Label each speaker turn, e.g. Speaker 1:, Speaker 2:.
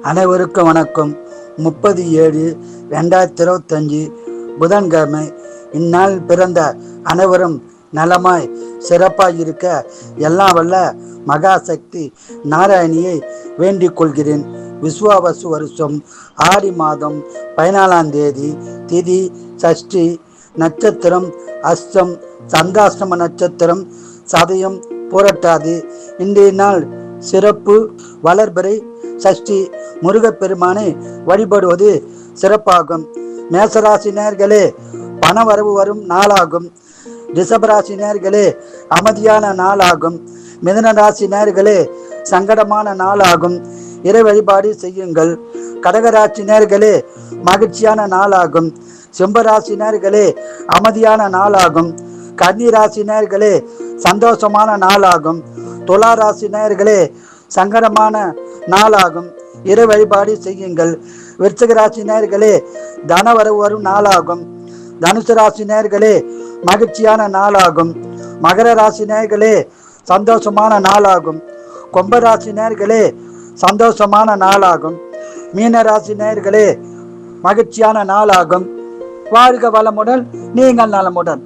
Speaker 1: அனைவருக்கும் வணக்கம். 30/7/2025 புதன்கிழமை. இந்நாள் பிறந்த அனைவரும் நலமாய் சிறப்பாய் இருக்க எல்லாம் வல்ல மகாசக்தி நாராயணியை வேண்டிக் கொள்கிறேன். விஸ்வாவசு வருஷம் ஆடி மாதம் 14ஆம் தேதி, திதி சஷ்டி, நட்சத்திரம் அஸ்தம், சந்தாஷ்டம நட்சத்திரம், சதயம், புரட்டாதி. இன்றைய நாள் சிறப்பு. வளர்பிறை சஷ்டி. முருகப்பெருமானை வழிபடுவது சிறப்பாகும். மேசராசி நேயர்களே, பணவரவு வரும் நாளாகும். ரிஷபராசி நேயர்களே, அமைதியான நாளாகும். மிதுன ராசி நேயர்களே, சங்கடமான நாளாகும். இறை வழிபாடு செய்யுங்கள். கடகராசி நேயர்களே, மகிழ்ச்சியான நாளாகும். சிம்மராசி நேயர்களே, அமைதியான நாளாகும். கன்னிராசி நேயர்களே, சந்தோஷமான நாளாகும். துளாராசி நேயர்களே, சங்கடமான நாளாகும். இறை வழிபாடு செய்யுங்கள். விருச்சிக ராசி நேயர்களே, தனவரவு வரும் நாளாகும். தனுசு ராசி நேயர்களே, மகிழ்ச்சியான நாளாகும். மகர ராசி நேயர்களே, சந்தோஷமான நாளாகும். கும்பராசி நேயர்களே, சந்தோஷமான நாளாகும். மீன ராசி நேயர்களே, மகிழ்ச்சியான நாளாகும். வாழ்க வளமுடன், நீங்கள் நலமுடன்.